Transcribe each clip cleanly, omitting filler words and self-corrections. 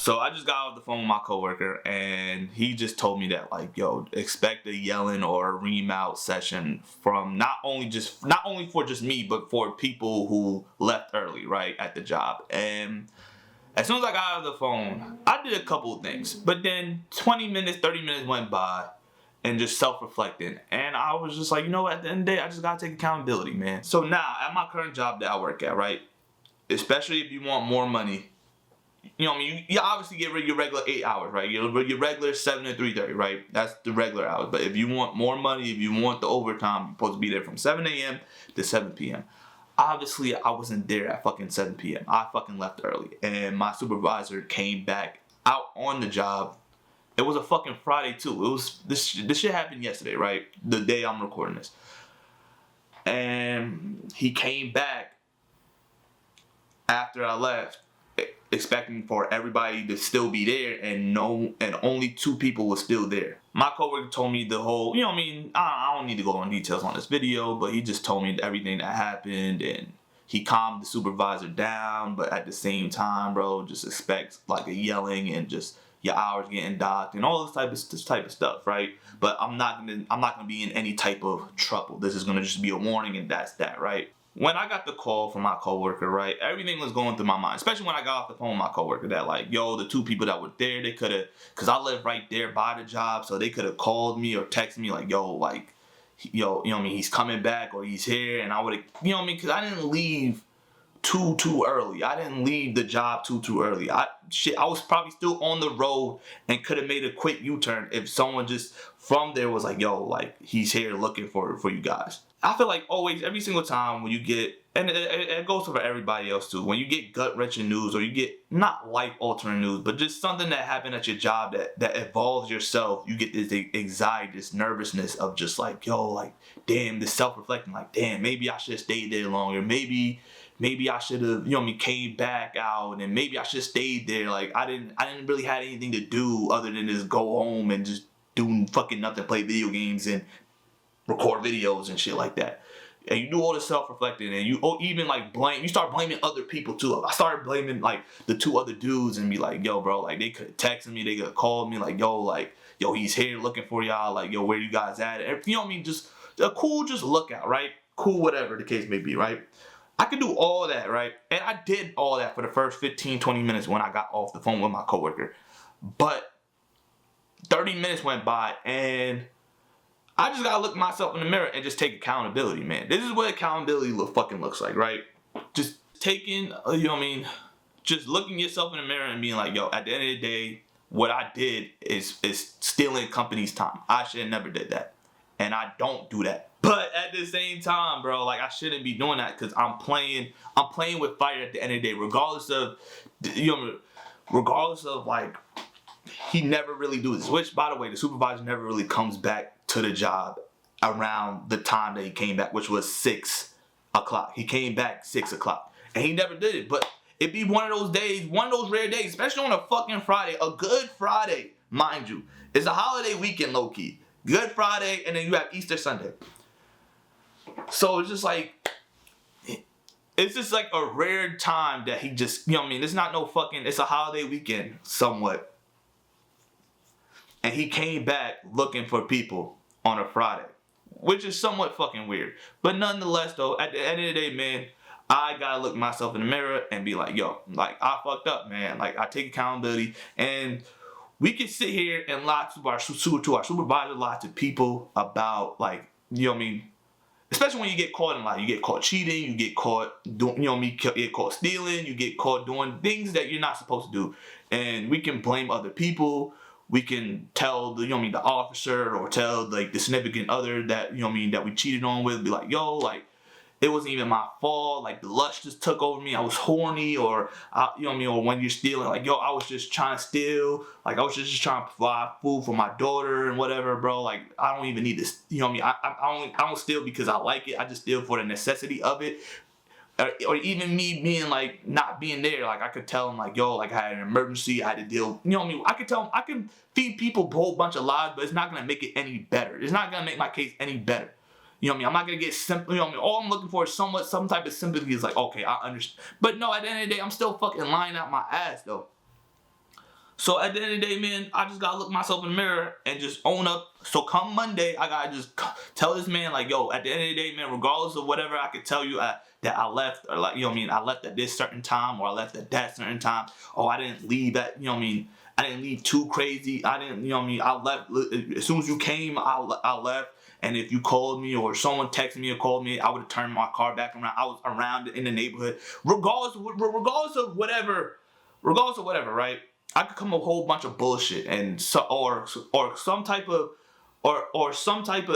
So I just got off the phone with my coworker, and he just told me that, like, yo, expect a yelling or a ream out session from not only for just me, but for people who left early, right, at the job. And as soon as I got out of the phone, I did a couple of things, but then 20 minutes, 30 minutes went by, and just self-reflecting. And I was just like, you know what, at the end of the day, I just gotta take accountability, man. So now, at my current job that I work at, right, especially if you want more money, you know what I mean, you obviously get your regular 8 hours, right? Your regular 7 to 3:30, right? That's the regular hours. But if you want more money, if you want the overtime, you're supposed to be there from 7 a.m. to 7 p.m. Obviously, I wasn't there at fucking 7 p.m. I fucking left early. And my supervisor came back out on the job. It was a fucking Friday, too. It was this shit happened yesterday, right? The day I'm recording this. And he came back after I left, expecting for everybody to still be there, and only 2 people were still there. My coworker told me the whole, you know what I mean, I don't need to go on details on this video, but he just told me everything that happened, and he calmed the supervisor down, but at the same time, bro, just expect like a yelling and just your hours getting docked and all this type of stuff, right? But I'm not gonna be in any type of trouble. This is gonna just be a warning, and that's that, right? When I got the call from my coworker, right, everything was going through my mind, especially when I got off the phone with my coworker, that like, yo, the 2 people that were there, they could have, because I live right there by the job, so they could have called me or texted me like, yo, like, yo, you know what I mean, he's coming back or he's here, and I would have, you know what I mean, because I didn't leave too early. I didn't leave the job too early. I was probably still on the road and could have made a quick U-turn if someone just from there was like, yo, like, he's here looking for you guys. I feel like always, every single time when you get, and it goes for everybody else too, when you get gut-wrenching news or you get not life-altering news, but just something that happened at your job that involves yourself, you get this anxiety, this nervousness of just like, yo, like, damn, this self-reflecting, like, damn, maybe I should have stayed there longer. Maybe I should have, you know what I mean, came back out, and maybe I should have stayed there. Like, I didn't really have anything to do other than just go home and just do fucking nothing, play video games and record videos and shit like that. And you do all this self-reflecting, and you even like you start blaming other people too. I started blaming like the 2 other dudes and be like, yo, bro, like, they could have texted me, they could have called me, like, yo, he's here looking for y'all, like, yo, where you guys at? And, you know what I mean, just a cool just lookout, right? Cool, whatever the case may be, right? I could do all that, right? And I did all that for the first 15, 20 minutes when I got off the phone with my coworker. But 30 minutes went by, and I just gotta look myself in the mirror and just take accountability, man. This is what accountability fucking looks like, right? Just taking, you know what I mean? Just looking yourself in the mirror and being like, yo, at the end of the day, what I did is stealing company's time. I should have never did that. And I don't do that. But at the same time, bro, like, I shouldn't be doing that because I'm playing with fire at the end of the day, regardless of, you know, like, he never really do this. Which, by the way, the supervisor never really comes back to the job around the time that he came back, which was 6 o'clock. He came back 6 o'clock, and he never did it. But it'd be one of those days, one of those rare days, especially on a fucking Friday, a good Friday, mind you. It's a holiday weekend, low-key. Good Friday, and then you have Easter Sunday. So it's just like a rare time that he just, you know what I mean, it's not no fucking, it's a holiday weekend somewhat. And he came back looking for people on a Friday, which is somewhat fucking weird. But nonetheless, though, at the end of the day, man, I gotta look myself in the mirror and be like, yo, like, I fucked up, man. Like, I take accountability, and we can sit here and lie to our supervisor, lie to people about, like, you know what I mean, especially when you get caught in lie. You get caught cheating, you get caught doing, you know what I mean, you get caught stealing, you get caught doing things that you're not supposed to do. And we can blame other people. We can tell the, you know what I mean, the officer, or tell like the significant other that, you know what I mean, that we cheated on with, be like, yo, like, it wasn't even my fault. Like, the lust just took over me. I was horny, or, you know what I mean, or when you're stealing, like, yo, I was just trying to steal. Like, I was just trying to provide food for my daughter and whatever, bro. Like, I don't even need this, you know what I mean? I don't steal because I like it. I just steal for the necessity of it. Or even me being like, not being there. Like, I could tell him, like, yo, like, I had an emergency. I had to deal, you know what I mean? I could tell him, I can feed people a whole bunch of lies, but it's not going to make it any better. It's not going to make my case any better. You know what I mean? I'm not going to get simple, you know what I mean? All I'm looking for is some type of sympathy. Is like, okay, I understand. But no, at the end of the day, I'm still fucking lying out my ass, though. So at the end of the day, man, I just gotta look myself in the mirror and just own up. So come Monday, I gotta just tell this man, like, yo, at the end of the day, man, regardless of whatever I could tell you that I left, or like, you know what I mean, I left at this certain time, or I left at that certain time, or I didn't leave at, you know what I mean, I didn't leave too crazy, I didn't, you know what I mean, I left, as soon as you came, I left. And if you called me or someone texted me or called me, I would have turned my car back around. I was around in the neighborhood, regardless of whatever, right? I could come up with a whole bunch of bullshit and or some type of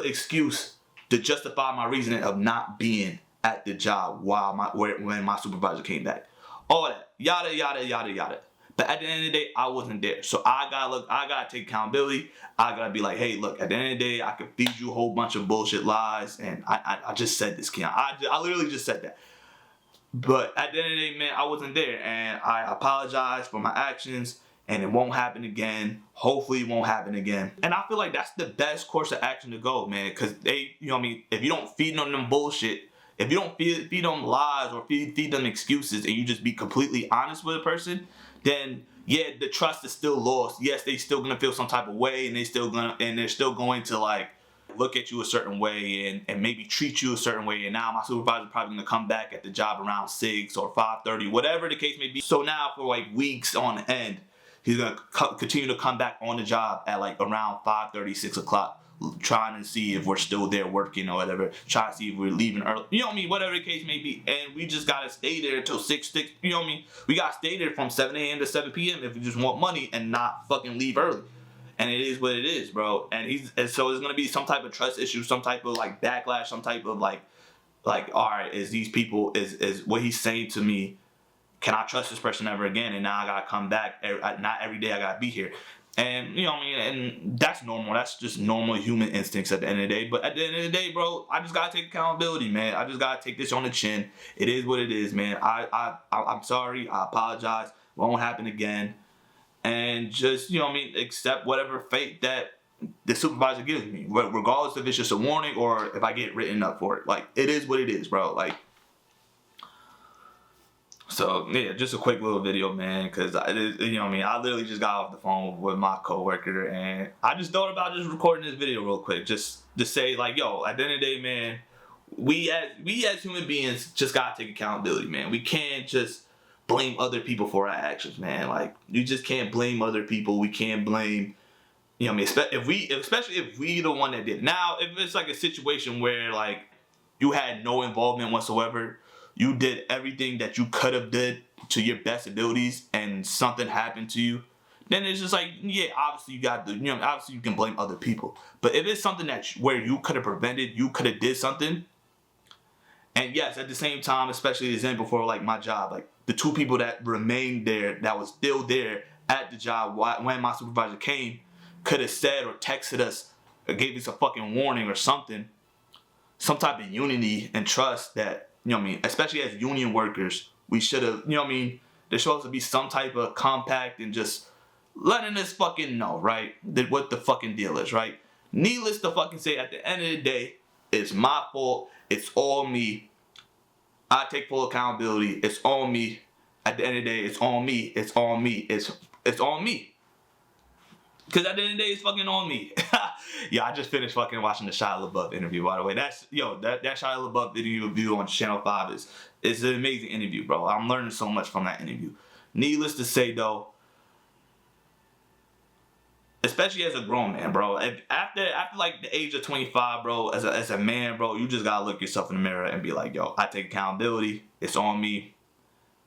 excuse to justify my reasoning of not being at the job when my supervisor came back. All that, yada yada yada yada. But at the end of the day, I wasn't there. So I gotta take accountability. I gotta be like, hey, look, at the end of the day, I could feed you a whole bunch of bullshit lies, and I just said this, Keon. I literally just said that. But at the end of the day, man, I wasn't there, and I apologize for my actions, and it won't happen again. Hopefully it won't happen again. And I feel like that's the best course of action to go, man, because they, you know what I mean, if you don't feed on them bullshit, if you don't feed them lies or feed them excuses, and you just be completely honest with a person, then yeah, the trust is still lost. Yes, they still gonna feel some type of way, and they're still going to like look at you a certain way and maybe treat you a certain way. And now my supervisor's probably gonna come back at the job around 6 or 5:30, whatever the case may be. So now for like weeks on end, he's gonna continue to come back on the job at like around 5:30, 6 o'clock, trying to see if we're still there working or whatever, trying to see if we're leaving early, you know what I mean, whatever the case may be. And we just gotta stay there until 6, you know what I mean, we gotta stay there from 7 a.m. to 7 p.m. if we just want money and not fucking leave early. And it is what it is, bro. And so there's gonna be some type of trust issue, some type of like backlash, some type of like all right, is these people, is what he's saying to me, can I trust this person ever again? And now I gotta come back, not every day I gotta be here. And, you know what I mean, and that's normal. That's just normal human instincts at the end of the day. But at the end of the day, bro, I just gotta take accountability, man. I just gotta take this on the chin. It is what it is, man. I'm sorry. I apologize. Won't happen again. And just, you know what I mean, accept whatever fate that the supervisor gives me, regardless if it's just a warning or if I get written up for it. Like, it is what it is, bro. Like, so yeah, just a quick little video, man, because you know what I mean, I literally just got off the phone with my coworker, and I just thought about just recording this video real quick, just to say, like, yo, at the end of the day, man, we as human beings just gotta take accountability, man. We can't just blame other people for our actions, man. Like, you just can't blame other people. We can't blame, you know what I mean, especially if we the one that did. Now, if it's like a situation where like you had no involvement whatsoever, you did everything that you could have did to your best abilities, and something happened to you, then it's just like, yeah, obviously you got the, you know, obviously you can blame other people. But if it's something that where you could have prevented, you could have did something. And yes, at the same time, especially the example for like my job, like the 2 people that remained there, that was still there at the job when my supervisor came, could have said or texted us or gave us a fucking warning or something, some type of unity and trust that, you know what I mean, especially as union workers, we should have, you know what I mean, there's supposed to be some type of compact and just letting us fucking know, right, that what the fucking deal is, right? Needless to fucking say, at the end of the day, it's my fault. It's all me. I take full accountability. It's on me. At the end of the day, it's on me. It's on me. It's on me. Because at the end of the day, it's fucking on me. Yeah, I just finished fucking watching the Shia LaBeouf interview, by the way. That Shia LaBeouf interview on Channel 5 is an amazing interview, bro. I'm learning so much from that interview. Needless to say, though, especially as a grown man, bro, after like the age of 25, bro, as a man, bro, you just gotta look yourself in the mirror and be like, yo, I take accountability. It's on me.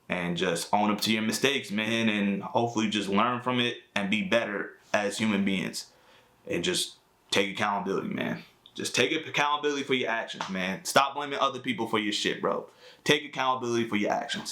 And just own up to your mistakes, man, and hopefully just learn from it and be better as human beings. And just take accountability, man. Just take accountability for your actions, man. Stop blaming other people for your shit, bro. Take accountability for your actions.